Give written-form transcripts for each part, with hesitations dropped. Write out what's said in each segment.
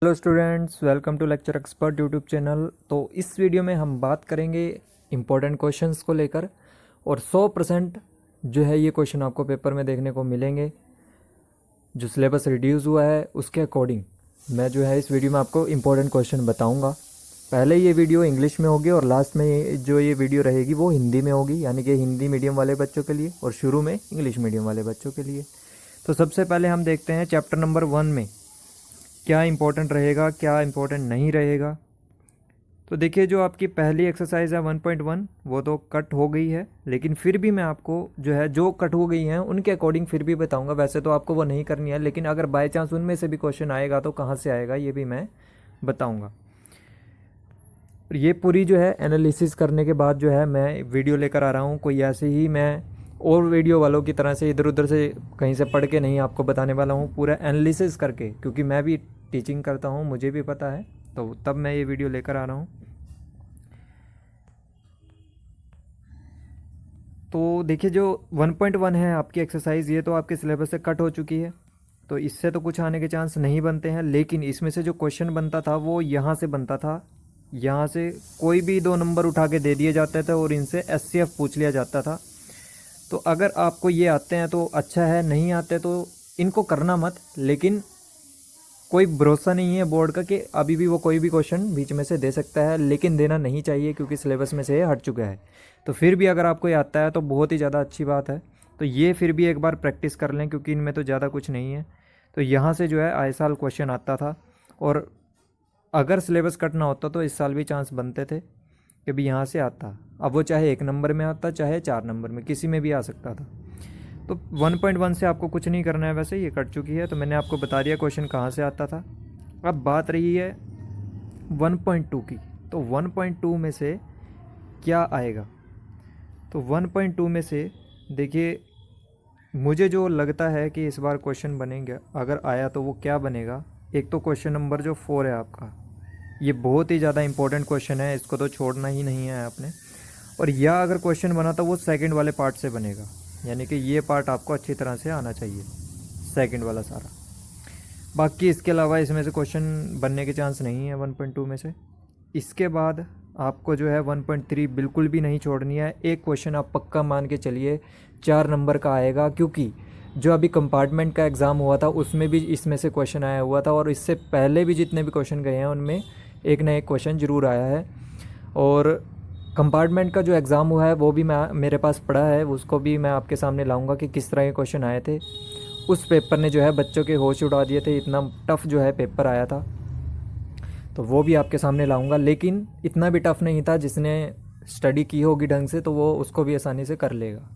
Hello students, welcome to lecture expert YouTube channel. तो इस video में हम बात करेंगे इम्पोर्टेंट क्वेश्चंस को लेकर और 100% जो है ये क्वेश्चन आपको पेपर में देखने को मिलेंगे। जो सिलेबस रिड्यूस हुआ है उसके अकॉर्डिंग मैं जो है इस वीडियो में आपको इम्पोर्टेंट क्वेश्चन बताऊंगा। पहले ये वीडियो इंग्लिश में होगी और लास्ट में जो ये वीडियो रहेगी वो हिंदी में होगी, यानी कि हिंदी मीडियम वाले बच्चों के लिए और शुरू में इंग्लिश मीडियम वाले बच्चों के लिए। तो सबसे पहले हम देखते हैं चैप्टर नंबर 1 में क्या इंपॉर्टेंट रहेगा, क्या इंपॉर्टेंट नहीं रहेगा। तो देखिए, जो आपकी पहली एक्सरसाइज है 1.1 वो तो कट हो गई है, लेकिन फिर भी मैं आपको जो कट हो गई हैं उनके अकॉर्डिंग फिर भी बताऊंगा। वैसे तो आपको वो नहीं करनी है, लेकिन अगर बाय चांस उनमें से भी क्वेश्चन आएगा तो कहाँ से आएगा ये भी मैं बताऊंगा। ये पूरी जो है एनालिसिस करने के बाद जो है मैं वीडियो लेकर आ रहा हूँ। कोई ऐसे ही मैं और वीडियो वालों की तरह से इधर उधर से कहीं से पढ़ के नहीं आपको बताने वाला हूँ, पूरा एनालिसिस करके, क्योंकि मैं भी टीचिंग करता हूँ, मुझे भी पता है, तो तब मैं ये वीडियो लेकर आ रहा हूँ। तो देखिए, जो 1.1 है आपकी एक्सरसाइज, ये तो आपके सिलेबस से कट हो चुकी है, तो इससे तो कुछ आने के चांस नहीं बनते हैं। लेकिन इसमें से जो क्वेश्चन बनता था वो यहाँ से बनता था, यहाँ से कोई भी 2 नंबर उठा के दे दिए जाते थे और इनसे SCF पूछ लिया जाता था। तो अगर आपको ये आते हैं तो अच्छा है, नहीं आते तो इनको करना मत। लेकिन कोई भरोसा नहीं है बोर्ड का कि अभी भी वो कोई भी क्वेश्चन बीच में से दे सकता है, लेकिन देना नहीं चाहिए क्योंकि सिलेबस में से ये हट चुका है। तो फिर भी अगर आपको ये आता है तो बहुत ही ज़्यादा अच्छी बात है। तो ये फिर भी एक बार प्रैक्टिस कर लें, क्योंकि इनमें तो ज़्यादा कुछ नहीं है। तो यहाँ से जो है आए साल क्वेश्चन आता था, और अगर सिलेबस कट ना होता तो इस साल भी चांस बनते थे कि भी यहाँ से आता। अब वो चाहे 1 नंबर में आता, चाहे 4 नंबर में, किसी में भी आ सकता था। तो 1.1 से आपको कुछ नहीं करना है, वैसे ये कट चुकी है, तो मैंने आपको बता दिया क्वेश्चन कहाँ से आता था। अब बात रही है 1.2 की। तो 1.2 में से क्या आएगा? तो 1.2 में से देखिए, मुझे जो लगता है कि इस बार क्वेश्चन बनेगा, अगर आया तो वो क्या बनेगा। एक तो क्वेश्चन नंबर जो 4 है आपका, ये बहुत ही ज़्यादा इंपॉर्टेंट क्वेश्चन है, इसको तो छोड़ना ही नहीं है आपने। और या अगर क्वेश्चन बना तो वो सेकंड वाले पार्ट से बनेगा, यानी कि ये पार्ट आपको अच्छी तरह से आना चाहिए, सेकंड वाला सारा। बाकी इसके अलावा इसमें से क्वेश्चन बनने के चांस नहीं है 1.2 में से। इसके बाद आपको जो है 1.3 बिल्कुल भी नहीं छोड़नी है। एक क्वेश्चन आप पक्का मान के चलिए 4 नंबर का आएगा, क्योंकि जो अभी कंपार्टमेंट का एग्ज़ाम हुआ था उसमें भी इसमें से क्वेश्चन आया हुआ था, और इससे पहले भी जितने भी क्वेश्चन गए हैं उनमें एक ना एक क्वेश्चन ज़रूर आया है। और कंपार्टमेंट का जो एग्ज़ाम हुआ है वो भी मैं मेरे पास पड़ा है, उसको भी मैं आपके सामने लाऊंगा कि किस तरह के क्वेश्चन आए थे। उस पेपर ने जो है बच्चों के होश उड़ा दिए थे, इतना टफ़ जो है पेपर आया था, तो वो भी आपके सामने लाऊंगा। लेकिन इतना भी टफ़ नहीं था, जिसने स्टडी की होगी ढंग से तो वो उसको भी आसानी से कर लेगा।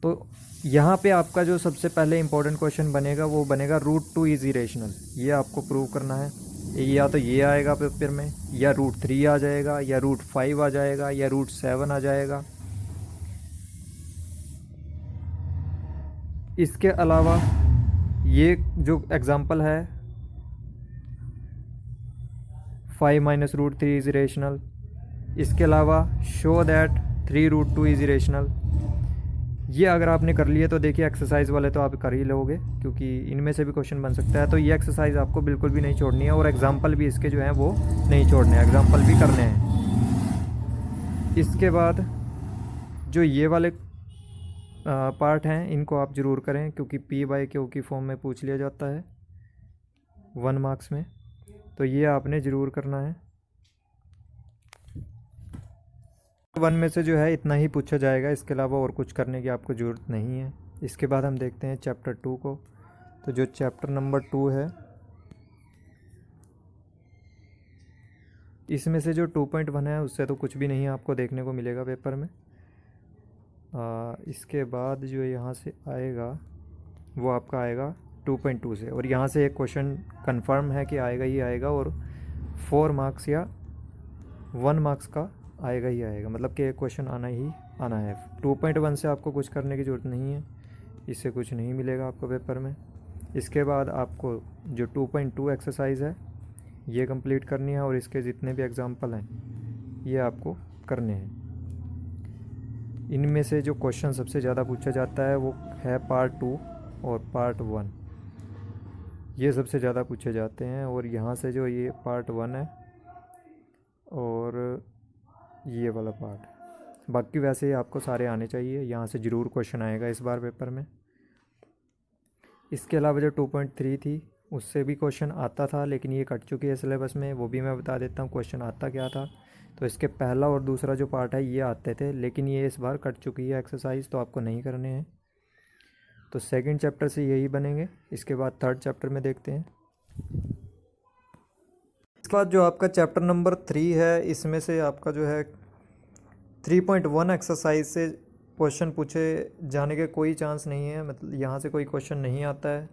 तो यहाँ पे आपका जो सबसे पहले इंपॉर्टेंट क्वेश्चन बनेगा वो बनेगा रूट 2 इज़ इरेशनल। ये आपको प्रूव करना है। या तो ये आएगा पेपर में, या रूट 3 आ जाएगा, या रूट 5 आ जाएगा, या रूट 7 आ जाएगा। इसके अलावा ये जो एग्ज़ाम्पल है 5 - रूट 3 इज़ इरेशनल। इसके अलावा show that 3 root 2 is irrational. ये अगर आपने कर लिया तो देखिए एक्सरसाइज वाले तो आप कर ही लोगे, क्योंकि इनमें से भी क्वेश्चन बन सकता है। तो ये एक्सरसाइज आपको बिल्कुल भी नहीं छोड़नी है, और एग्जाम्पल भी इसके जो हैं वो नहीं छोड़ने हैं, एग्जाम्पल भी करने हैं। इसके बाद जो ये वाले पार्ट हैं इनको आप ज़रूर करें, क्योंकि P/Q की फॉर्म में पूछ लिया जाता है 1 मार्क्स में, तो ये आपने ज़रूर करना है। 1 में से जो है इतना ही पूछा जाएगा, इसके अलावा और कुछ करने की आपको ज़रूरत नहीं है। इसके बाद हम देखते हैं चैप्टर 2 को। तो जो चैप्टर नंबर 2 है, इसमें से जो 2.1 है उससे तो कुछ भी नहीं आपको देखने को मिलेगा पेपर में। इसके बाद जो यहाँ से आएगा वो आपका आएगा 2.2 से, और यहाँ से एक क्वेश्चन कंफर्म है कि आएगा ही आएगा, और 4 मार्क्स या 1 मार्क्स का आएगा ही आएगा, मतलब कि एक क्वेश्चन आना ही आना है। 2.1 से आपको कुछ करने की ज़रूरत नहीं है, इससे कुछ नहीं मिलेगा आपको पेपर में। इसके बाद आपको जो 2.2 एक्सरसाइज है ये कंप्लीट करनी है, और इसके जितने भी एग्जाम्पल हैं ये आपको करने हैं। इनमें से जो क्वेश्चन सबसे ज़्यादा पूछा जाता है वो है पार्ट 2 और पार्ट 1। ये सबसे ज़्यादा पूछे जाते हैं। और यहाँ से जो ये पार्ट 1 है और ये वाला पार्ट, बाकी वैसे ही आपको सारे आने चाहिए। यहाँ से ज़रूर क्वेश्चन आएगा इस बार पेपर में। इसके अलावा जो 2.3 थी उससे भी क्वेश्चन आता था, लेकिन ये कट चुकी है सिलेबस में। वो भी मैं बता देता हूँ क्वेश्चन आता क्या था। तो इसके पहला और दूसरा जो पार्ट है ये आते थे, लेकिन ये इस बार कट चुकी है एक्सरसाइज, तो आपको नहीं करने हैं। तो सेकंड चैप्टर से यही बनेंगे। इसके बाद थर्ड चैप्टर में देखते हैं। इसके बाद जो आपका चैप्टर नंबर 3 है, इसमें से आपका जो है 3.1 एक्सरसाइज से क्वेश्चन पूछे जाने के कोई चांस नहीं है। मतलब यहाँ से कोई क्वेश्चन नहीं आता है,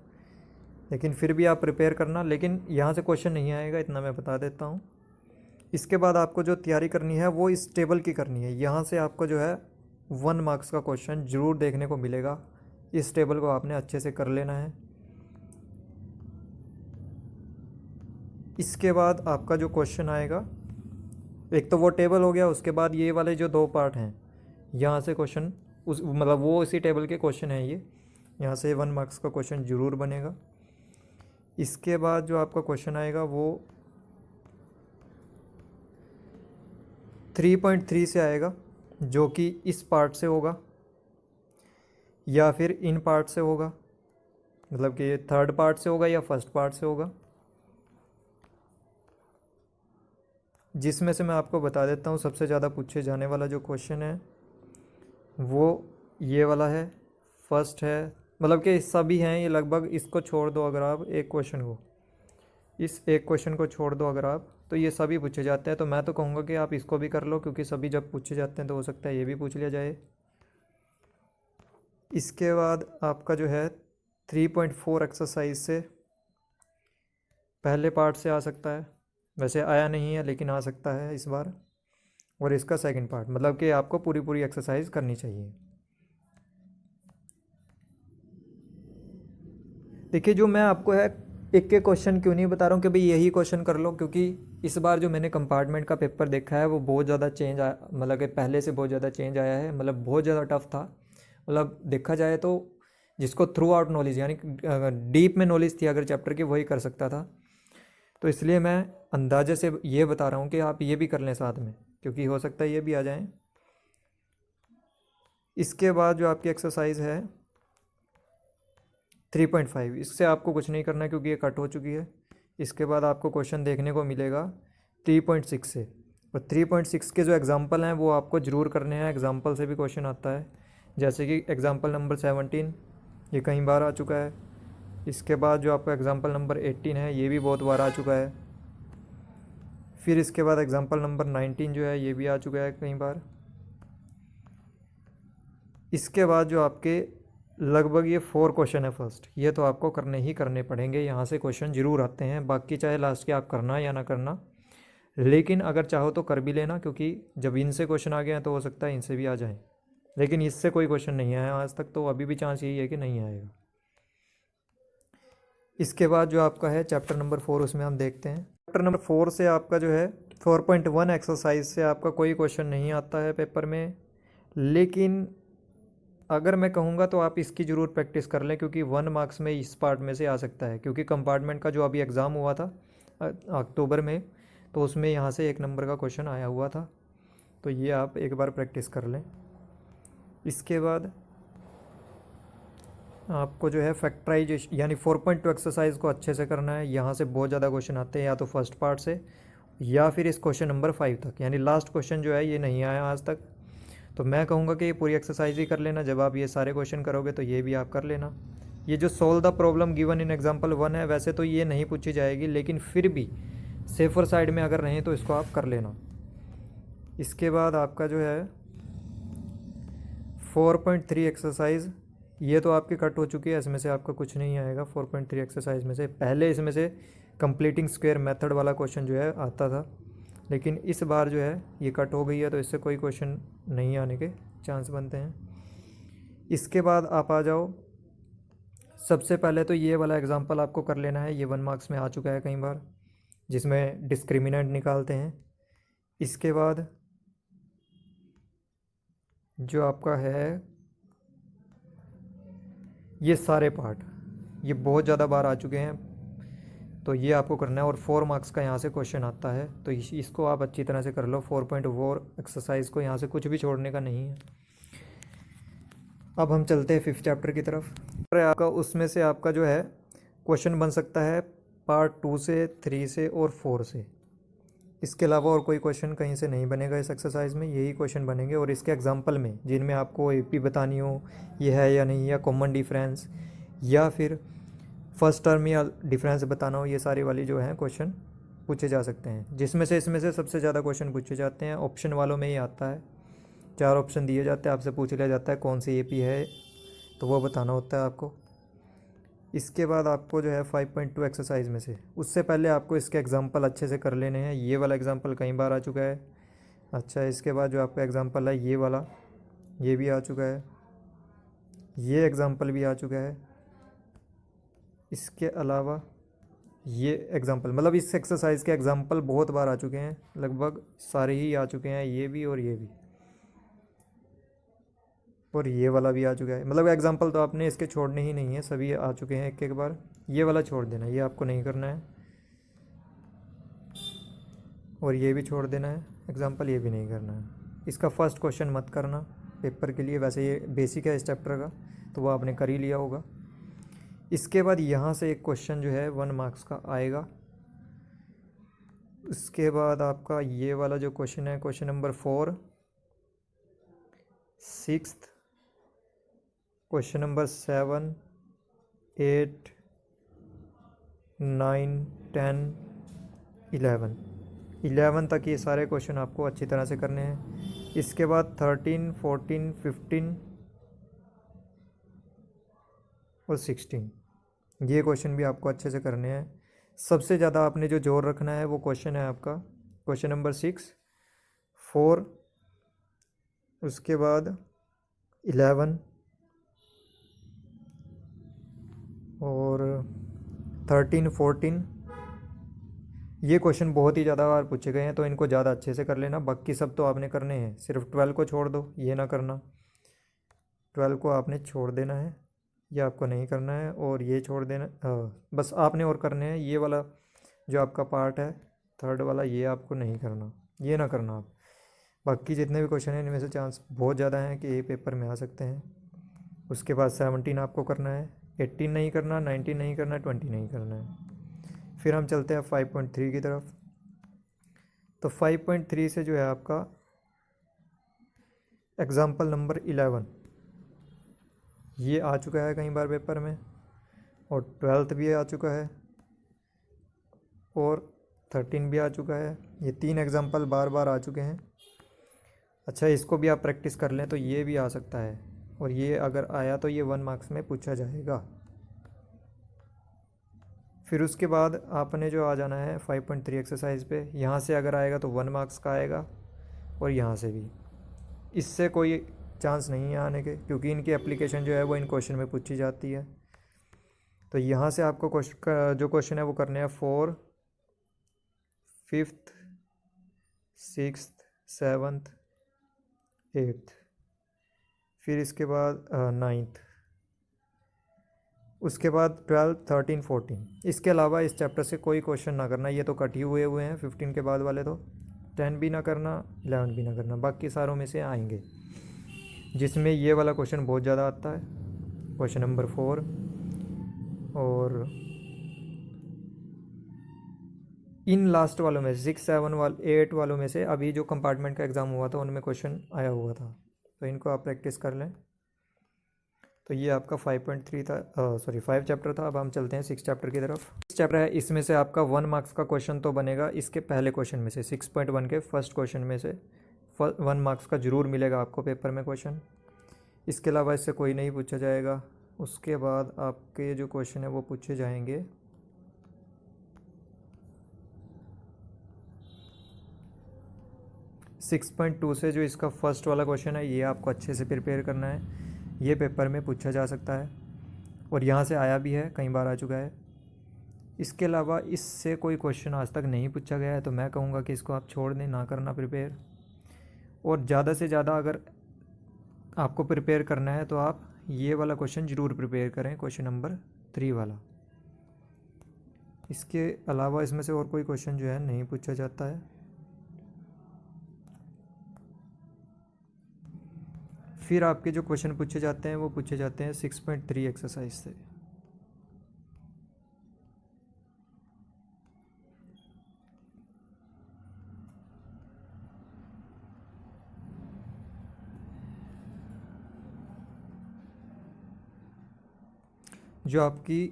लेकिन फिर भी आप प्रिपेयर करना। लेकिन यहाँ से क्वेश्चन नहीं आएगा, इतना मैं बता देता हूँ। इसके बाद आपको जो तैयारी करनी है वो इस टेबल की करनी है। यहाँ से आपको जो है 1 मार्क्स का क्वेश्चन ज़रूर देखने को मिलेगा। इस टेबल को आपने अच्छे से कर लेना है। इसके बाद आपका जो क्वेश्चन आएगा, एक तो वो टेबल हो गया, उसके बाद ये वाले जो 2 पार्ट हैं यहाँ से क्वेश्चन उस मतलब वो इसी टेबल के क्वेश्चन हैं ये। यहाँ से 1 मार्क्स का क्वेश्चन ज़रूर बनेगा। इसके बाद जो आपका क्वेश्चन आएगा वो 3.3 से आएगा, जो कि इस पार्ट से होगा या फिर इन पार्ट से होगा। मतलब कि ये थर्ड पार्ट से होगा या फर्स्ट पार्ट से होगा, जिसमें से मैं आपको बता देता हूँ सबसे ज़्यादा पूछे जाने वाला जो क्वेश्चन है वो ये वाला है, फर्स्ट है। मतलब कि सभी हैं ये लगभग। इसको छोड़ दो अगर आप एक क्वेश्चन को, इस एक क्वेश्चन को छोड़ दो अगर आप, तो ये सभी पूछे जाते हैं। तो मैं तो कहूँगा कि आप इसको भी कर लो, क्योंकि सभी जब पूछे जाते हैं तो हो सकता है ये भी पूछ लिया जाए। इसके बाद आपका जो है 3.4 एक्सरसाइज से पहले पार्ट से आ सकता है। वैसे आया नहीं है लेकिन आ सकता है इस बार। और इसका सेकंड पार्ट, मतलब कि आपको पूरी पूरी एक्सरसाइज करनी चाहिए। देखिए, जो मैं आपको है एक के क्वेश्चन क्यों नहीं बता रहा हूँ कि भाई यही क्वेश्चन कर लो, क्योंकि इस बार जो मैंने कंपार्टमेंट का पेपर देखा है वो बहुत ज़्यादा चेंज आया। मतलब कि पहले से बहुत ज़्यादा चेंज आया है। मतलब बहुत ज़्यादा टफ था। मतलब देखा जाए तो जिसको थ्रू आउट नॉलेज यानी डीप में नॉलेज थी अगर चैप्टर की, वही कर सकता था। तो इसलिए मैं अंदाजे से ये बता रहा हूँ कि आप ये भी कर लें साथ में, क्योंकि हो सकता है ये भी आ जाएं। इसके बाद जो आपकी एक्सरसाइज है 3.5, इससे आपको कुछ नहीं करना है क्योंकि ये कट हो चुकी है। इसके बाद आपको क्वेश्चन देखने को मिलेगा 3.6 से। और 3.6 के जो एग्जांपल हैं वो आपको ज़रूर करने हैं। एग्जांपल से भी क्वेश्चन आता है, जैसे कि एग्जांपल नंबर 17, ये कई बार आ चुका है। इसके बाद जो आपका एग्जांपल नंबर 18 है, ये भी बहुत बार आ चुका है। फिर इसके बाद एग्जांपल नंबर 19 जो है ये भी आ चुका है कई बार। इसके बाद जो आपके लगभग ये 4 क्वेश्चन है फर्स्ट, ये तो आपको करने ही करने पड़ेंगे। यहाँ से क्वेश्चन ज़रूर आते हैं, बाकी चाहे लास्ट के आप करना या ना करना, लेकिन अगर चाहो तो कर भी लेना, क्योंकि जब इनसे क्वेश्चन आ गए हैं तो हो सकता है इनसे भी आ जाएं। लेकिन इससे कोई क्वेश्चन नहीं आया आज तक, तो अभी भी चांस यही है कि नहीं आएगा। इसके बाद जो आपका है चैप्टर नंबर 4, उसमें हम देखते हैं। चैप्टर नंबर 4 से आपका जो है 4.1 एक्सरसाइज से आपका कोई क्वेश्चन नहीं आता है पेपर में। लेकिन अगर मैं कहूँगा तो आप इसकी ज़रूर प्रैक्टिस कर लें, क्योंकि 1 मार्क्स में इस पार्ट में से आ सकता है। क्योंकि कंपार्टमेंट का जो अभी एग्ज़ाम हुआ था अक्टूबर में, तो उसमें यहाँ से 1 नंबर का क्वेश्चन आया हुआ था। तो ये आप एक बार प्रैक्टिस कर लें। इसके बाद आपको जो है फैक्टराइजेशन यानी 4.2 एक्सरसाइज को अच्छे से करना है। यहाँ से बहुत ज़्यादा क्वेश्चन आते हैं, या तो फर्स्ट पार्ट से या फिर इस क्वेश्चन नंबर 5 तक, यानी लास्ट क्वेश्चन जो है ये नहीं आया आज तक। तो मैं कहूँगा कि ये पूरी एक्सरसाइज ही कर लेना। जब आप ये सारे क्वेश्चन करोगे तो ये भी आप कर लेना। ये जो solve the problem given in example 1 है, वैसे तो ये नहीं पूछी जाएगी, लेकिन फिर भी सेफर साइड में अगर रहें तो इसको आप कर लेना। इसके बाद आपका जो है 4.3 एक्सरसाइज, ये तो आपकी कट हो चुकी है, इसमें से आपका कुछ नहीं आएगा 4.3 एक्सरसाइज में से। पहले इसमें से कंप्लीटिंग स्क्वायर मेथड वाला क्वेश्चन जो है आता था, लेकिन इस बार जो है ये कट हो गई है, तो इससे कोई क्वेश्चन नहीं आने के चांस बनते हैं। इसके बाद आप आ जाओ, सबसे पहले तो ये वाला एग्जांपल आपको कर लेना है। ये 1 मार्क्स में आ चुका है कई बार, जिसमें डिस्क्रिमिनेंट निकालते हैं। इसके बाद जो आपका है ये सारे पार्ट, ये बहुत ज़्यादा बार आ चुके हैं। तो ये आपको करना है। और 4 मार्क्स का यहाँ से क्वेश्चन आता है, तो इसको आप अच्छी तरह से कर लो। 4.4 एक्सरसाइज को यहाँ से कुछ भी छोड़ने का नहीं है। अब हम चलते हैं 5th चैप्टर की तरफ। आपका उसमें से आपका जो है क्वेश्चन बन सकता है पार्ट 2 से, 3 से और 4 से। इसके अलावा और कोई क्वेश्चन कहीं से नहीं बनेगा इस एक्सरसाइज में, यही क्वेश्चन बनेंगे। और इसके एग्जांपल में जिनमें आपको एपी बतानी हो ये है या नहीं, या कॉमन डिफरेंस, या फिर फर्स्ट टर्म या डिफरेंस बताना हो, ये सारी वाली जो है क्वेश्चन पूछे जा सकते हैं। जिसमें से इसमें से सबसे ज़्यादा क्वेश्चन पूछे जाते हैं ऑप्शन वालों में ही आता है। 4 ऑप्शन दिए जाते हैं, आपसे पूछ लिया जाता है कौन सी एपी है, तो वो बताना होता है आपको। इसके बाद आपको जो है 5.2 एक्सरसाइज में से, उससे पहले आपको इसके एग्जांपल अच्छे से कर लेने हैं। ये वाला एग्जांपल कई बार आ चुका है। अच्छा, इसके बाद जो आपका एग्जांपल है ये वाला, ये भी आ चुका है, ये एग्जांपल भी आ चुका है। इसके अलावा ये एग्जांपल, मतलब इस एक्सरसाइज के एग्जांपल बहुत बार आ चुके हैं, लगभग सारे ही आ चुके हैं, ये भी और ये भी, और ये वाला भी आ चुका है। मतलब एग्जांपल तो आपने इसके छोड़ने ही नहीं है, सभी आ चुके हैं एक एक बार। ये वाला छोड़ देना, ये आपको नहीं करना है। और ये भी छोड़ देना है एग्जांपल, ये भी नहीं करना है। इसका फर्स्ट क्वेश्चन मत करना पेपर के लिए, वैसे ये बेसिक है इस चैप्टर का, तो वो आपने कर ही लिया होगा। इसके बाद यहाँ से एक क्वेश्चन जो है 1 मार्क्स का आएगा। उसके बाद आपका ये वाला जो क्वेश्चन है, question number 4, 6th, question number 7, 8, 9, 10, 11 तक ये सारे क्वेश्चन आपको अच्छी तरह से करने हैं। इसके बाद 13, 14, 15 और 16, ये क्वेश्चन भी आपको अच्छे से करने हैं। सबसे ज़्यादा आपने जो जोर रखना है वो क्वेश्चन है आपका क्वेश्चन नंबर 6, 4, उसके बाद 11 और 13, 14। ये क्वेश्चन बहुत ही ज़्यादा बार पूछे गए हैं, तो इनको ज़्यादा अच्छे से कर लेना। बाकी सब तो आपने करने हैं, सिर्फ 12 को छोड़ दो, ये ना करना। 12 को आपने छोड़ देना है, ये आपको नहीं करना है। और ये छोड़ देना, बस आपने और करने हैं ये वाला जो आपका पार्ट है 3rd वाला, ये आपको नहीं करना, ये ना करना आप। बाकी जितने भी क्वेश्चन हैं इनमें से चांस बहुत ज़्यादा हैं कि ये पेपर में आ सकते हैं। उसके बाद 17 आपको करना है, 18 नहीं करना, 19 नहीं करना, 20 नहीं करना है। फिर हम चलते हैं 5.3 की तरफ। तो 5.3 से जो है आपका एग्ज़ाम्पल नंबर 11, ये आ चुका है कई बार पेपर में, और 12th भी आ चुका है, और 13 भी आ चुका है। ये 3 एग्जाम्पल बार बार आ चुके हैं। अच्छा, इसको भी आप प्रैक्टिस कर लें तो ये भी आ सकता है, और ये अगर आया तो ये 1 मार्क्स में पूछा जाएगा। फिर उसके बाद आपने जो आ जाना है 5.3 एक्सरसाइज पे, यहाँ से अगर आएगा तो 1 मार्क्स का आएगा, और यहाँ से भी। इससे कोई चांस नहीं है आने के, क्योंकि इनकी एप्लीकेशन जो है वो इन क्वेश्चन में पूछी जाती है। तो यहाँ से आपको जो क्वेश्चन है वो करने हैं 4, 5th, 6th, 7th, 8th, फिर इसके बाद 9th, उसके बाद 12, 13, 14। इसके अलावा इस चैप्टर से कोई क्वेश्चन ना करना, ये तो कट ही हुए हैं 15 के बाद वाले। तो 10 भी ना करना, 11 भी ना करना, बाकी सारों में से आएंगे। जिसमें ये वाला क्वेश्चन बहुत ज़्यादा आता है, क्वेश्चन नंबर 4, और इन लास्ट वालों में 6, 7, 8 वालों में से अभी जो कंपार्टमेंट का एग्ज़ाम हुआ था उनमें क्वेश्चन आया हुआ था, तो इनको आप प्रैक्टिस कर लें। तो ये आपका 5.3 था, सॉरी 5 चैप्टर था। अब हम चलते हैं 6 चैप्टर की तरफ। 6 चैप्टर है, इसमें से आपका 1 मार्क्स का क्वेश्चन तो बनेगा इसके पहले क्वेश्चन में से, 6.1 के फर्स्ट क्वेश्चन में से 1 मार्क्स का ज़रूर मिलेगा आपको पेपर में क्वेश्चन। इसके अलावा इससे कोई नहीं पूछा जाएगा। उसके बाद आपके जो क्वेश्चन है वो पूछे जाएंगे 6.2 से। जो इसका फर्स्ट वाला क्वेश्चन है ये आपको अच्छे से प्रिपेयर करना है, ये पेपर में पूछा जा सकता है, और यहाँ से आया भी है, कई बार आ चुका है। इसके अलावा इससे कोई क्वेश्चन आज तक नहीं पूछा गया है, तो मैं कहूँगा कि इसको आप छोड़ दें, ना करना प्रिपेयर। और ज़्यादा से ज़्यादा अगर आपको प्रिपेयर करना है तो आप ये वाला क्वेश्चन ज़रूर प्रिपेयर करें, क्वेश्चन नंबर 3 वाला। इसके अलावा इसमें से और कोई क्वेश्चन जो है नहीं पूछा जाता है। फिर आपके जो क्वेश्चन पूछे जाते हैं वो पूछे जाते हैं 6.3 एक्सरसाइज से। जो आपकी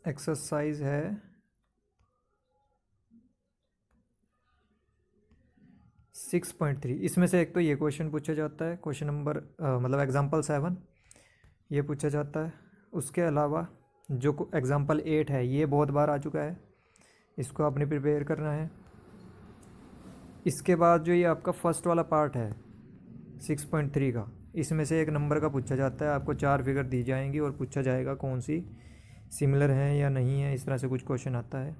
एक्सरसाइज है 6.3, इसमें से एक तो ये क्वेश्चन पूछा जाता है, क्वेश्चन नंबर मतलब एग्जाम्पल 7 ये पूछा जाता है। उसके अलावा जो एग्जाम्पल 8 है ये बहुत बार आ चुका है, इसको आपने प्रिपेयर करना है। इसके बाद जो ये आपका फर्स्ट वाला पार्ट है 6.3 का, इसमें से एक नंबर का पूछा जाता है। आपको 4 फिगर दी जाएंगी और पूछा जाएगा कौन सी सिमिलर है या नहीं है, इस तरह से कुछ क्वेश्चन आता है।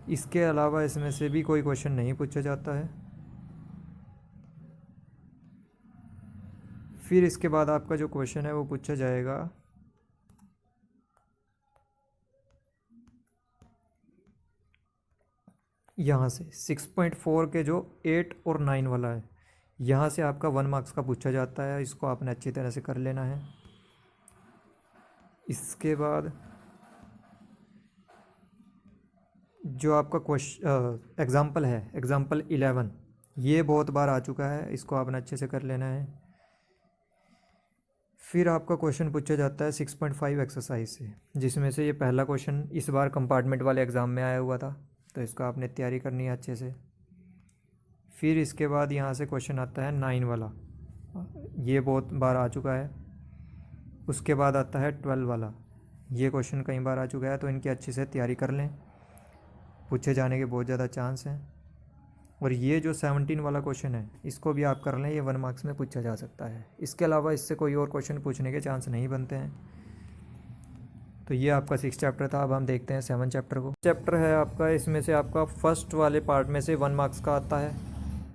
इसके अलावा इसमें से भी कोई क्वेश्चन नहीं पूछा जाता है। फिर इसके बाद आपका जो क्वेश्चन है वो पूछा जाएगा यहाँ से 6.4 के जो 8 और 9 वाला है, यहाँ से आपका 1 मार्क्स का पूछा जाता है। इसको आपने अच्छी तरह से कर लेना है। इसके बाद जो आपका क्वेश्चन एग्ज़ाम्पल है एग्ज़ाम्पल 11, ये बहुत बार आ चुका है, इसको आपने अच्छे से कर लेना है। फिर आपका क्वेश्चन पूछा जाता है 6.5 एक्सरसाइज से, जिसमें से ये पहला क्वेश्चन इस बार कंपार्टमेंट वाले एग्ज़ाम में आया हुआ था, तो इसका आपने तैयारी करनी है अच्छे से। फिर इसके बाद यहाँ से क्वेश्चन आता है 9 वाला, ये बहुत बार आ चुका है। उसके बाद आता है 12 वाला, ये क्वेश्चन कई बार आ चुका है, तो इनकी अच्छे से तैयारी कर लें, पूछे जाने के बहुत ज़्यादा चांस हैं। और ये जो 17 वाला क्वेश्चन है इसको भी आप कर लें, ये 1 मार्क्स में पूछा जा सकता है। इसके अलावा इससे कोई और क्वेश्चन पूछने के चांस नहीं बनते हैं। तो ये आपका 6 चैप्टर था। अब हम देखते हैं 7 चैप्टर को। चैप्टर है आपका, इसमें से आपका फर्स्ट वाले पार्ट में से 1 मार्क्स का आता है,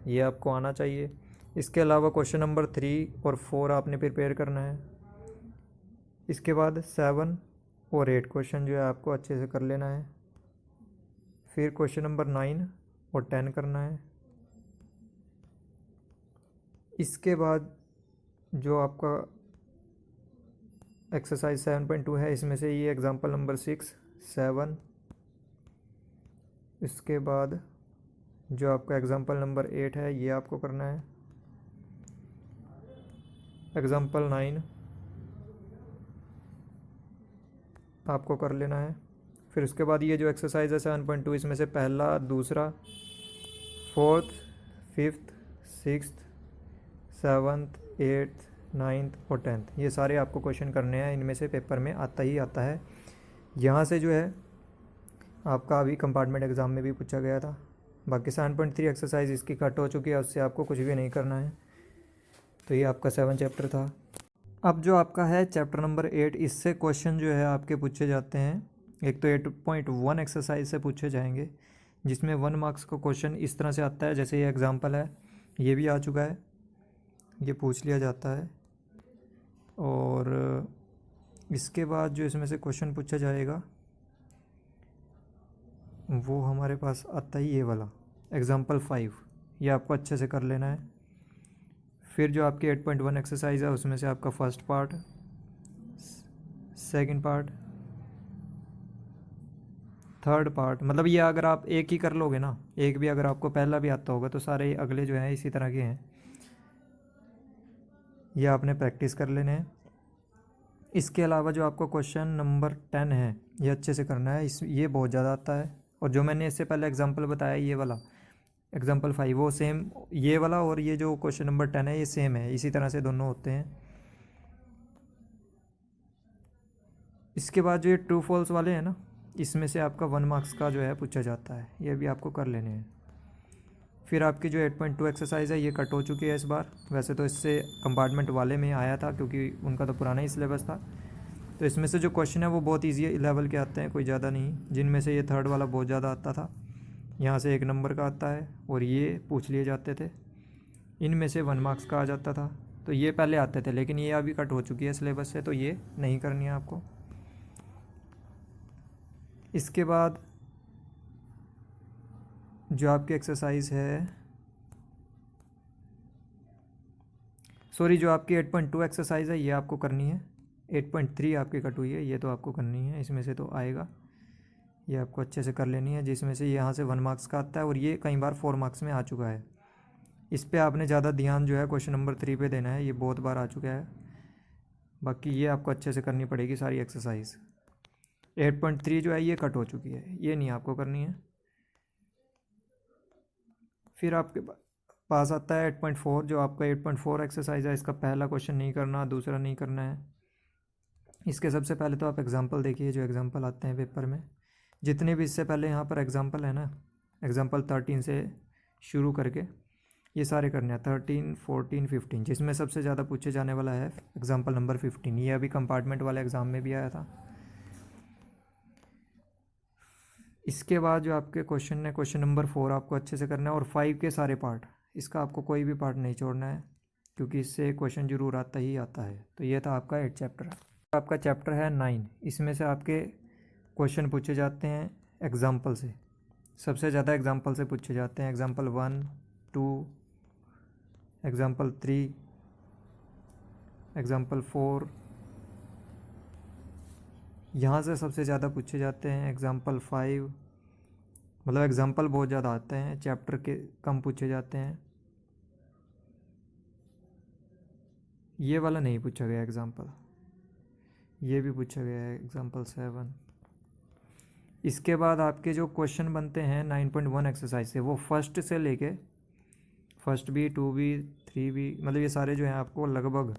ये आपको आना चाहिए। इसके अलावा क्वेश्चन नंबर 3 और 4 आपने प्रिपेयर करना है। इसके बाद 7 और 8 क्वेश्चन जो है आपको अच्छे से कर लेना है। फिर क्वेश्चन नंबर 9 और 10 करना है। इसके बाद जो आपका एक्सरसाइज 7.2 है, इसमें से ये एग्जांपल नंबर 6, 7। इसके बाद जो आपका एग्जांपल नंबर 8 है ये आपको करना है। एग्जांपल 9 आपको कर लेना है। फिर उसके बाद ये जो एक्सरसाइज है 7.2, इसमें से पहला, दूसरा, 4th, 5th, 6th, 7th, 8th, 9th और 10th, ये सारे आपको क्वेश्चन करने हैं। इनमें से पेपर में आता ही आता है। यहाँ से जो है आपका अभी कंपार्टमेंट एग्ज़ाम में भी पूछा गया था। बाकी 7.3 एक्सरसाइज इसकी कट हो चुकी है, उससे आपको कुछ भी नहीं करना है। तो ये आपका 7 चैप्टर था। अब जो आपका है चैप्टर नंबर 8, इससे क्वेश्चन जो है आपके पूछे जाते हैं। एक तो 8.1 एक्सरसाइज से पूछे जाएंगे, जिसमें 1 मार्क्स का क्वेश्चन इस तरह से आता है। जैसे ये एग्जांपल है, ये भी आ चुका है, ये पूछ लिया जाता है। और इसके बाद जो इसमें से क्वेश्चन पूछा जाएगा वो हमारे पास आता ही ये वाला एग्जांपल 5, ये आपको अच्छे से कर लेना है। फिर जो आपकी 8.1 एक्सरसाइज है उसमें से आपका first part, second part, third part, मतलब ये अगर आप एक ही कर लोगे ना, एक भी अगर आपको पहला भी आता होगा तो सारे अगले जो हैं इसी तरह के हैं, ये आपने प्रैक्टिस कर लेने हैं। इसके अलावा जो आपको क्वेश्चन नंबर 10 है ये अच्छे से करना है, इस ये बहुत ज़्यादा आता है। और जो मैंने इससे पहले एग्जांपल बताया ये वाला एग्जांपल 5, वो सेम, ये वाला और ये जो क्वेश्चन नंबर 10 है ये सेम है, इसी तरह से दोनों होते हैं। इसके बाद जो ये ट्रू फॉल्स वाले हैं ना, इसमें से आपका 1 मार्क्स का जो है पूछा जाता है, ये भी आपको कर लेने हैं। फिर आपकी जो 8.2 एक्सरसाइज है ये कट हो चुकी है इस बार। वैसे तो इससे कंपार्टमेंट वाले में आया था, क्योंकि उनका तो पुराना ही सिलेबस था। तो इसमें से जो क्वेश्चन है वो बहुत ईजी लेवल के आते हैं, कोई ज़्यादा नहीं। जिनमें से ये थर्ड वाला बहुत ज़्यादा आता था, यहाँ से 1 नंबर का आता है और ये पूछ लिए जाते थे। इनमें से 1 मार्क्स का आ जाता था। तो ये पहले आते थे, लेकिन ये अभी कट हो चुकी है सिलेबस से, तो ये नहीं करनी है आपको। इसके बाद जो आपकी एक्सरसाइज है, सॉरी, जो आपकी 8.2 एक्सरसाइज है ये आपको करनी है। 8.3 आपकी कट हुई है, ये तो आपको करनी है, इसमें से तो आएगा, ये आपको अच्छे से कर लेनी है, जिसमें से यहाँ से 1 मार्क्स का आता है और ये कई बार 4 मार्क्स में आ चुका है। इस पे आपने ज़्यादा ध्यान जो है क्वेश्चन नंबर 3 पे देना है, ये बहुत बार आ चुका है। बाकी ये आपको अच्छे से करनी पड़ेगी सारी एक्सरसाइज। 8.3 जो है ये कट हो चुकी है, ये नहीं आपको करनी है। फिर आपके पास आता है 8.4, जो आपका 8.4 एक्सरसाइज है। इसका पहला क्वेश्चन नहीं करना, दूसरा नहीं करना है। इसके सबसे पहले तो आप एग्जांपल देखिए, जो एग्जांपल आते हैं पेपर में, जितने भी इससे पहले यहाँ पर एग्जांपल है ना, एग्जांपल 13 से शुरू करके ये सारे करने हैं, 13, 14, 15, जिसमें सबसे ज़्यादा पूछे जाने वाला है एग्जांपल नंबर 15। ये अभी कंपार्टमेंट वाले एग्ज़ाम में भी आया था। इसके बाद जो आपके क्वेश्चन है, क्वेश्चन नंबर 4 आपको अच्छे से करना है, और 5 के सारे पार्ट, इसका आपको कोई भी पार्ट नहीं छोड़ना है, क्योंकि इससे क्वेश्चन जरूर आता ही आता है। तो ये था आपका 8 चैप्टर। आपका चैप्टर है 9, इसमें से आपके क्वेश्चन पूछे जाते हैं एग्जाम्पल से, सबसे ज़्यादा एग्जाम्पल से पूछे जाते हैं। एग्जाम्पल 1, 2, एग्जाम्पल 3, एग्जाम्पल 4, यहाँ से सबसे ज़्यादा पूछे जाते हैं एग्जाम्पल 5। मतलब एग्जाम्पल बहुत ज़्यादा आते हैं, चैप्टर के कम पूछे जाते हैं। ये वाला नहीं पूछा गया एग्जाम्पल, ये भी पूछा गया है एग्जाम्पल 7। इसके बाद आपके जो क्वेश्चन बनते हैं 9.1 एक्सरसाइज से, वो फर्स्ट से लेके फर्स्ट भी, 2 भी, 3 भी, मतलब ये सारे जो हैं आपको लगभग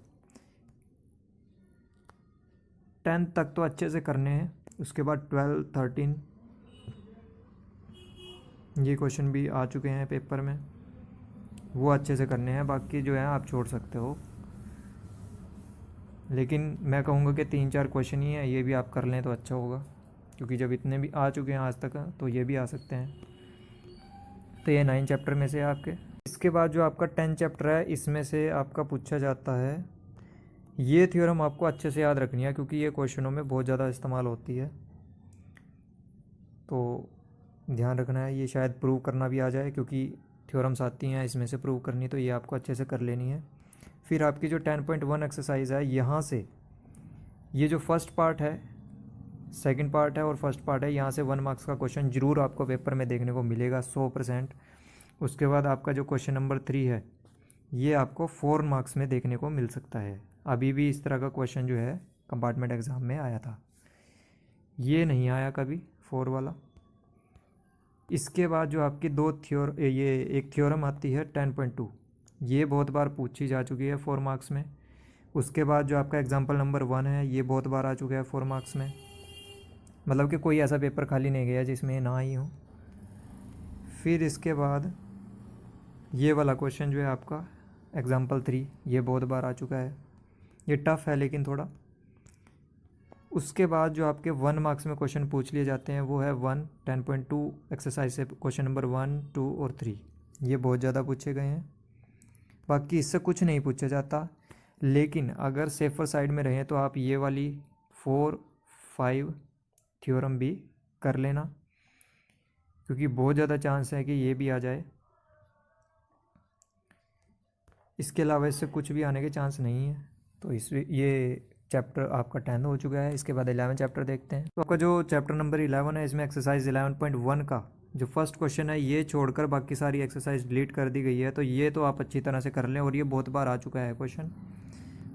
10 तक तो अच्छे से करने हैं। उसके बाद 12, 13 ये क्वेश्चन भी आ चुके हैं पेपर में, वो अच्छे से करने हैं। बाकी जो है आप छोड़ सकते हो, लेकिन मैं कहूँगा कि 3-4 क्वेश्चन ही है, ये भी आप कर लें तो अच्छा होगा, क्योंकि जब इतने भी आ चुके हैं आज तक तो ये भी आ सकते हैं। तो ये 9 चैप्टर में से आपके। इसके बाद जो आपका 10 चैप्टर है, इसमें से आपका पूछा जाता है, ये थ्योरम आपको अच्छे से याद रखनी है, क्योंकि ये क्वेश्चनों में बहुत ज़्यादा इस्तेमाल होती है, तो ध्यान रखना है। ये शायद प्रूव करना भी आ जाए, क्योंकि थ्योरम्स आती हैं इसमें से प्रूव करनी, तो ये आपको अच्छे से कर लेनी है। फिर आपकी जो 10.1 एक्सरसाइज है, यहाँ से ये जो फर्स्ट पार्ट है, सेकंड पार्ट है और फर्स्ट पार्ट है, यहाँ से 1 मार्क्स का क्वेश्चन ज़रूर आपको पेपर में देखने को मिलेगा 100%। उसके बाद आपका जो क्वेश्चन नंबर 3 है, ये आपको 4 मार्क्स में देखने को मिल सकता है। अभी भी इस तरह का क्वेश्चन जो है कंपार्टमेंट एग्ज़ाम में आया था, ये नहीं आया कभी 4 वाला। इसके बाद जो आपकी ये एक थ्योरम आती है 10.2, ये बहुत बार पूछी जा चुकी है 4 मार्क्स में। उसके बाद जो आपका एग्जाम्पल नंबर 1 है, ये बहुत बार आ चुका है 4 मार्क्स में, मतलब कि कोई ऐसा पेपर खाली नहीं गया जिसमें ये ना ही हो। फिर इसके बाद ये वाला क्वेश्चन जो है आपका एग्जाम्पल 3, ये बहुत बार आ चुका है, ये टफ़ है लेकिन थोड़ा। उसके बाद जो आपके 1 मार्क्स में क्वेश्चन पूछ लिए जाते हैं, वो है 10.2 एक्सरसाइज से क्वेश्चन नंबर 1, 2 और 3, ये बहुत ज़्यादा पूछे गए हैं। बाकी इससे कुछ नहीं पूछा जाता, लेकिन अगर सेफर साइड में रहें तो आप ये वाली 4, 5 थ्योरम भी कर लेना, क्योंकि बहुत ज़्यादा चांस है कि ये भी आ जाए। इसके अलावा इससे कुछ भी आने के चांस नहीं है। तो ये चैप्टर आपका 10 हो चुका है। इसके बाद 11 चैप्टर देखते हैं। तो आपका जो चैप्टर नंबर 11 है, इसमें एक्सरसाइज 11.1 का जो फर्स्ट क्वेश्चन है, ये छोड़कर बाकी सारी एक्सरसाइज डिलीट कर दी गई है, तो ये तो आप अच्छी तरह से कर लें, और ये बहुत बार आ चुका है क्वेश्चन,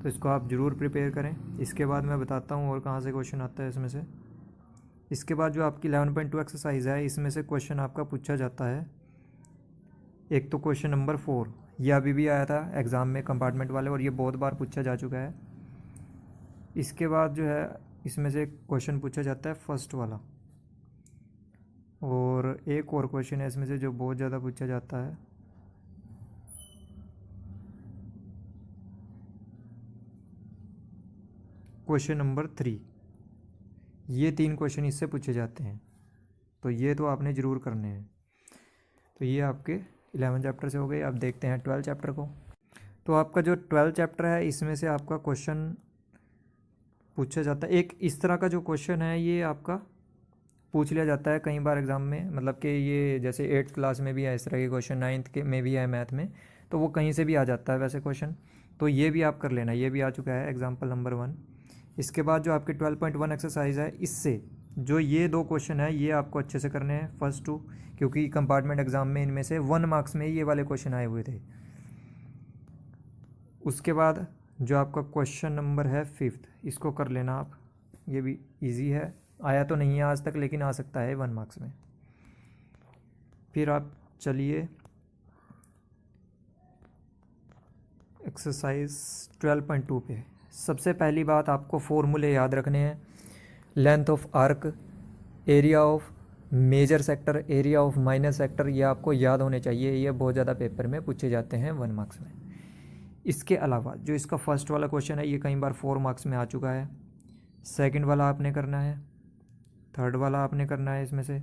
तो इसको आप ज़रूर प्रिपेयर करें। इसके बाद मैं बताता हूँ और कहाँ से क्वेश्चन आता है इसमें से। इसके बाद जो आपकी 11.2 एक्सरसाइज है, इसमें से क्वेश्चन आपका पूछा जाता है, एक तो क्वेश्चन नंबर 4, ये अभी भी आया था एग्ज़ाम में कंपार्टमेंट वाले, और ये बहुत बार पूछा जा चुका है। इसके बाद जो है इसमें से क्वेश्चन पूछा जाता है फर्स्ट वाला, और एक और क्वेश्चन है इसमें से जो बहुत ज़्यादा पूछा जाता है, क्वेश्चन नंबर 3। ये 3 क्वेश्चन इससे पूछे जाते हैं, तो ये तो आपने ज़रूर करने हैं। तो ये आपके 11 चैप्टर से हो गए। अब देखते हैं 12 चैप्टर को। तो आपका जो 12 चैप्टर है, इसमें से आपका क्वेश्चन पूछा जाता है, एक इस तरह का जो क्वेश्चन है, ये आपका पूछ लिया जाता है कई बार एग्ज़ाम में, मतलब कि ये जैसे 8th क्लास में भी है इस तरह के क्वेश्चन, 9th के में भी है मैथ में, तो वो कहीं से भी आ जाता है वैसे क्वेश्चन। तो ये भी आप कर लेना, ये भी आ चुका है एग्जाम्पल नंबर 1। इसके बाद जो आपके 12.1 एक्सरसाइज है, इससे जो ये 2 क्वेश्चन है ये आपको अच्छे से करने हैं, फर्स्ट 2, क्योंकि कंपार्टमेंट एग्ज़ाम में इनमें से 1 मार्क्स में ही ये वाले क्वेश्चन आए हुए थे। उसके बाद जो आपका क्वेश्चन नंबर है 5th, इसको कर लेना आप, ये भी इजी है, आया तो नहीं है आज तक लेकिन आ सकता है 1 मार्क्स में। फिर आप चलिए एक्सरसाइज 12.2 पे। सबसे पहली बात, आपको फॉर्मूले याद रखने हैं। Length of arc, area of major sector, area of minor sector, ये आपको याद होने चाहिए, ये बहुत ज़्यादा पेपर में पूछे जाते हैं 1 मार्क्स में। इसके अलावा जो इसका फर्स्ट वाला क्वेश्चन है ये कई बार 4 मार्क्स में आ चुका है, सेकंड वाला आपने करना है, थर्ड वाला आपने करना है इसमें से।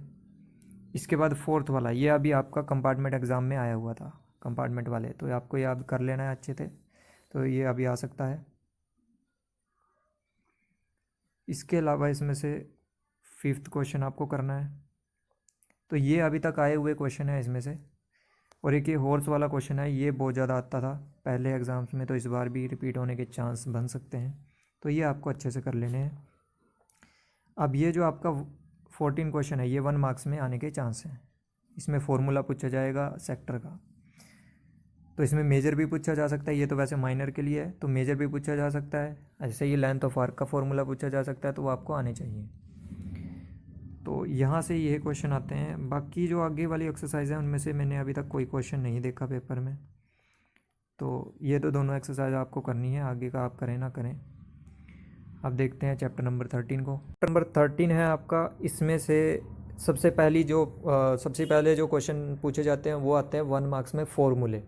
इसके बाद फोर्थ वाला, ये अभी आपका कंपार्टमेंट एग्ज़ाम में आया हुआ था, कंपार्टमेंट वाले, तो आपको याद कर लेना है अच्छे से, तो ये अभी आ सकता है। इसके अलावा इसमें से 5th क्वेश्चन आपको करना है, तो ये अभी तक आए हुए क्वेश्चन है इसमें से। और एक ये हॉर्स वाला क्वेश्चन है, ये बहुत ज़्यादा आता था पहले एग्ज़ाम्स में, तो इस बार भी रिपीट होने के चांस बन सकते हैं, तो ये आपको अच्छे से कर लेने हैं। अब ये जो आपका 14 क्वेश्चन है ये 1 मार्क्स में आने के चांस हैं। इसमें फॉर्मूला पूछा जाएगा सेक्टर का, तो इसमें मेजर भी पूछा जा सकता है, ये तो वैसे माइनर के लिए है, तो मेजर भी पूछा जा सकता है। ऐसे ही लेंथ ऑफ आर्क का फॉर्मूला पूछा जा सकता है, तो वो आपको आने चाहिए। तो यहाँ से ये क्वेश्चन आते हैं। बाकी जो आगे वाली एक्सरसाइज है उनमें से मैंने अभी तक कोई क्वेश्चन नहीं देखा पेपर में, तो ये तो दोनों एक्सरसाइज आपको करनी है, आगे का आप करें ना करें। अब देखते हैं चैप्टर नंबर 13 को। चैप्टर नंबर 13 है आपका, इसमें से सबसे पहले जो क्वेश्चन पूछे जाते हैं वो आते हैं 1 मार्क्स में, फॉर्मूले,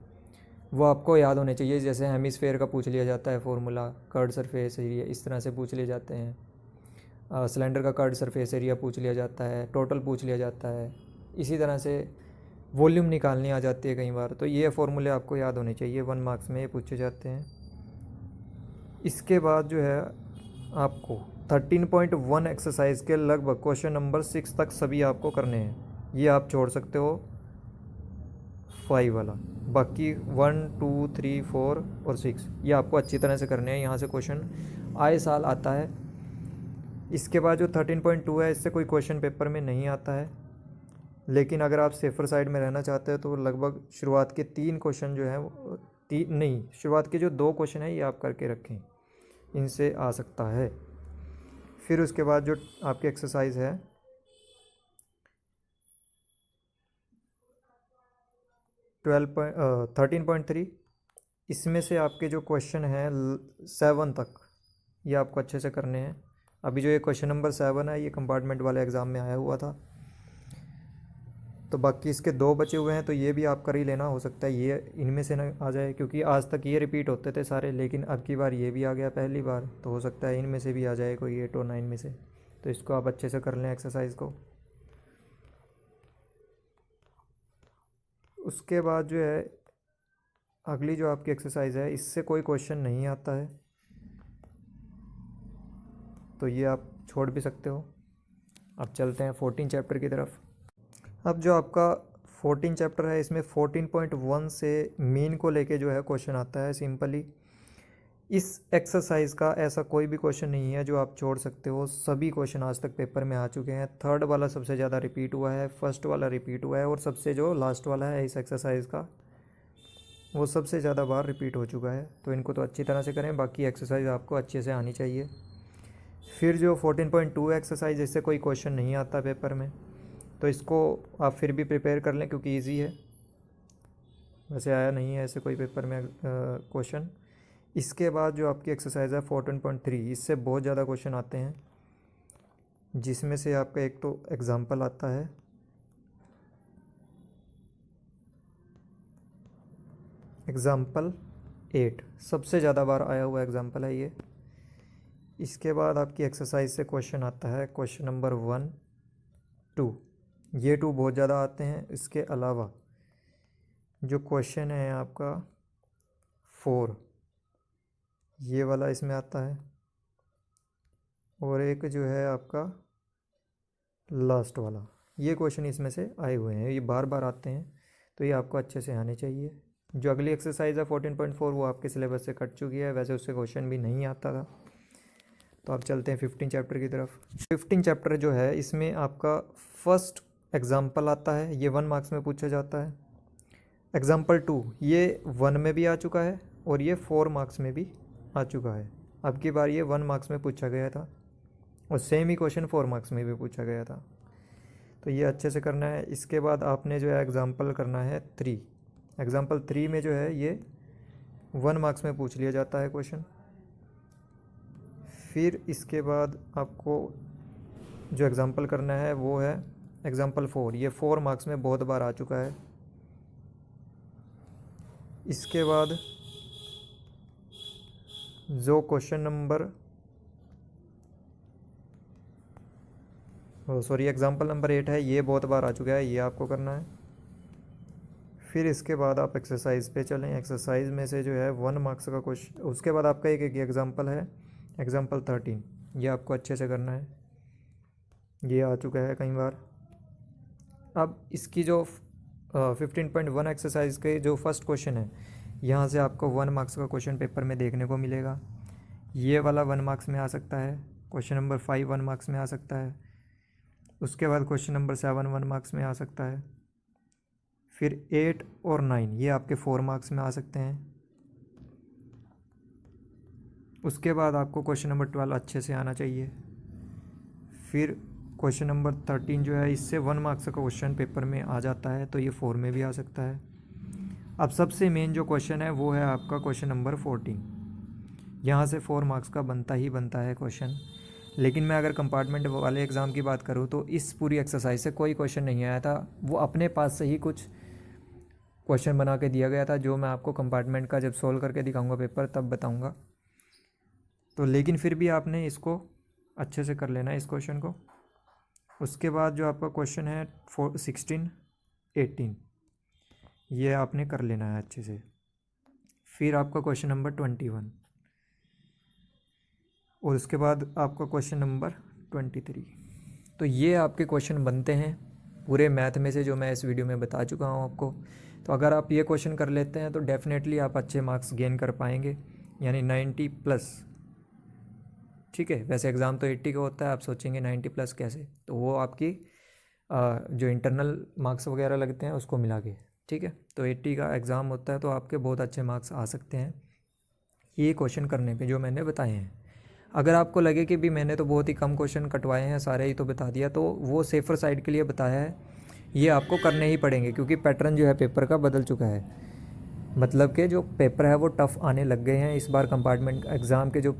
वो आपको याद होने चाहिए। जैसे हेमिस्फेयर का पूछ लिया जाता है फॉर्मूला, कर्ड सरफेस एरिया, इस तरह से पूछ लिए जाते हैं। सिलेंडर का कर्ड सरफेस एरिया पूछ लिया जाता है, टोटल पूछ लिया जाता है, इसी तरह से वॉल्यूम निकालनी आ जाती है कई बार, तो ये फॉर्मूले आपको याद होने चाहिए, 1 मार्क्स में ये पूछे जाते हैं। इसके बाद जो है आपको 13.1 एक्सरसाइज के लगभग क्वेश्चन नंबर 6 तक सभी आपको करने हैं, ये आप छोड़ सकते हो 5 वाला, बाकी 1 2 3 4 और 6 ये आपको अच्छी तरह से करने हैं, यहाँ से क्वेश्चन आए साल आता है। इसके बाद जो 13.2 है, इससे कोई क्वेश्चन पेपर में नहीं आता है, लेकिन अगर आप सेफर साइड में रहना चाहते हो तो लगभग शुरुआत के 3 क्वेश्चन जो है, शुरुआत के जो 2 क्वेश्चन है ये आप करके रखें, इनसे आ सकता है। फिर उसके बाद जो आपकी एक्सरसाइज है 13.3, इसमें से आपके जो क्वेश्चन हैं 7 तक ये आपको अच्छे से करने हैं। अभी जो ये क्वेश्चन नंबर 7 है ये कंपार्टमेंट वाले एग्ज़ाम में आया हुआ था, तो बाकी इसके 2 बचे हुए हैं, तो ये भी आप कर ही लेना। हो सकता है ये इनमें से ना आ जाए, क्योंकि आज तक ये रिपीट होते थे सारे, लेकिन अब की बार ये भी आ गया पहली बार, तो हो सकता है इनमें से भी आ जाए कोई 8 और 9 में से, तो इसको आप अच्छे से कर लें एक्सरसाइज को। उसके बाद जो है अगली जो आपकी एक्सरसाइज है, इससे कोई क्वेश्चन नहीं आता है, तो ये आप छोड़ भी सकते हो। अब चलते हैं 14 चैप्टर की तरफ। अब जो आपका 14 चैप्टर है, इसमें 14.1 से मीन को लेके जो है क्वेश्चन आता है सिंपली। इस एक्सरसाइज का ऐसा कोई भी क्वेश्चन नहीं है जो आप छोड़ सकते हो, सभी क्वेश्चन आज तक पेपर में आ चुके हैं। थर्ड वाला सबसे ज़्यादा रिपीट हुआ है, फर्स्ट वाला रिपीट हुआ है, और सबसे जो लास्ट वाला है इस एक्सरसाइज का वो सबसे ज़्यादा बार रिपीट हो चुका है, तो इनको तो अच्छी तरह से करें, बाकी एक्सरसाइज आपको अच्छे से आनी चाहिए। फिर जो 14.2 एक्सरसाइज, इससे कोई क्वेश्चन नहीं आता पेपर में, तो इसको आप फिर भी प्रिपेयर कर लें क्योंकि ईजी है, वैसे आया नहीं है ऐसे कोई पेपर में क्वेश्चन। इसके बाद जो आपकी एक्सरसाइज है 14.3, इससे बहुत ज़्यादा क्वेश्चन आते हैं, जिसमें से आपका एक तो एग्ज़ाम्पल आता है, एग्ज़ाम्पल 8 सबसे ज़्यादा बार आया हुआ एग्ज़ाम्पल है ये। इसके बाद आपकी एक्सरसाइज से क्वेश्चन आता है क्वेश्चन नंबर 1 2, ये 2 बहुत ज़्यादा आते हैं। इसके अलावा जो क्वेश्चन है आपका 4, ये वाला इसमें आता है, और एक जो है आपका लास्ट वाला, ये क्वेश्चन इसमें से आए हुए हैं, ये बार बार आते हैं, तो ये आपको अच्छे से आने चाहिए। जो अगली एक्सरसाइज है 14.4 वो आपके सिलेबस से कट चुकी है, वैसे उससे क्वेश्चन भी नहीं आता था। तो आप चलते हैं 15 चैप्टर की तरफ। 15 चैप्टर जो है इसमें आपका फर्स्ट एग्जाम्पल आता है, ये 1 मार्क्स में पूछा जाता है। एग्जाम्पल 2 ये 1 में भी आ चुका है और ये 4 मार्क्स में भी आ चुका है। अब की बार ये 1 मार्क्स में पूछा गया था और सेम ही क्वेश्चन 4 मार्क्स में भी पूछा गया था, तो ये अच्छे से करना है। इसके बाद आपने जो है एग्जाम्पल करना है 3। एग्जाम्पल 3 में जो है ये 1 मार्क्स में पूछ लिया जाता है क्वेश्चन। फिर इसके बाद आपको जो एग्जाम्पल करना है वो है एग्जाम्पल 4, ये 4 मार्क्स में बहुत बार आ चुका है। इसके बाद जो question number sorry example number 8 है, ये बहुत बार आ चुका है, ये आपको करना है। फिर इसके बाद आप एक्सरसाइज पे चलें। एक्सरसाइज में से जो है 1 मार्क्स का क्वेश्चन, उसके बाद आपका एक एग्जाम्पल है एग्जाम्पल 13, ये आपको अच्छे से करना है, ये आ चुका है कई बार। अब इसकी जो 15.1 एक्सरसाइज के जो फर्स्ट क्वेश्चन है, यहाँ से आपको 1 मार्क्स का क्वेश्चन पेपर में देखने को मिलेगा। ये वाला 1 मार्क्स में आ सकता है, क्वेश्चन नंबर 5 1 मार्क्स में आ सकता है, उसके बाद क्वेश्चन नंबर 7 1 मार्क्स में आ सकता है, फिर 8 और 9 ये आपके 4 मार्क्स में आ सकते हैं। उसके बाद आपको क्वेश्चन नंबर 12 अच्छे से आना चाहिए। फिर क्वेश्चन नंबर 13 जो है इससे 1 मार्क्स का क्वेश्चन पेपर में आ जाता है, तो ये 4 में भी आ सकता है। अब सबसे मेन जो क्वेश्चन है वो है आपका क्वेश्चन नंबर 14, यहाँ से 4 मार्क्स का बनता ही बनता है क्वेश्चन। लेकिन मैं अगर कंपार्टमेंट वाले एग्ज़ाम की बात करूँ तो इस पूरी एक्सरसाइज से कोई क्वेश्चन नहीं आया था, वो अपने पास से ही कुछ क्वेश्चन बना के दिया गया था, जो मैं आपको कंपार्टमेंट का जब सोल्व करके दिखाऊंगा पेपर तब बताऊंगा। तो लेकिन फिर भी आपने इसको अच्छे से कर लेना है इस क्वेश्चन को। उसके बाद जो आपका क्वेश्चन है 16 18 ये आपने कर लेना है अच्छे से। फिर आपका क्वेश्चन नंबर 21 और उसके बाद आपका क्वेश्चन नंबर 23। तो ये आपके क्वेश्चन बनते हैं पूरे मैथ में से, जो मैं इस वीडियो में बता चुका हूँ आपको। तो अगर आप ये क्वेश्चन कर लेते हैं तो डेफिनेटली आप अच्छे मार्क्स गेन कर पाएंगे, यानी 90+। ठीक है, वैसे एग्ज़ाम तो 80 का होता है, आप सोचेंगे 90+ कैसे, तो वो आपकी जो इंटरनल मार्क्स वगैरह लगते हैं उसको मिला के, ठीक है। तो 80 का एग्ज़ाम होता है, तो आपके बहुत अच्छे मार्क्स आ सकते हैं ये क्वेश्चन करने पे जो मैंने बताए हैं। अगर आपको लगे कि भी मैंने तो बहुत ही कम क्वेश्चन कटवाए हैं, सारे ही तो बता दिया, तो वो सेफ़र साइड के लिए बताया है, ये आपको करने ही पड़ेंगे, क्योंकि पैटर्न जो है पेपर का बदल चुका है। मतलब कि जो पेपर है वो टफ़ आने लग गए हैं इस बार। कंपार्टमेंट एग्ज़ाम के जो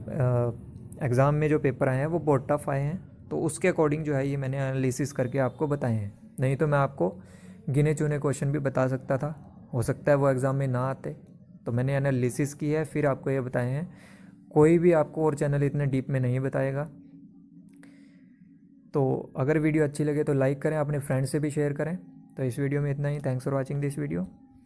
एग्ज़ाम में जो पेपर आए हैं वो बहुत टफ़ आए हैं, तो उसके अकॉर्डिंग जो है ये मैंने एनालिसिस करके आपको बताए हैं। नहीं तो मैं आपको गिने चुने क्वेश्चन भी बता सकता था, हो सकता है वो एग्ज़ाम में ना आते, तो मैंने एनालिसिस की है फिर आपको ये बताए हैं। कोई भी आपको और चैनल इतने डीप में नहीं बताएगा। तो अगर वीडियो अच्छी लगे तो लाइक करें, अपने फ्रेंड से भी शेयर करें। तो इस वीडियो में इतना ही। Thanks for watching this video.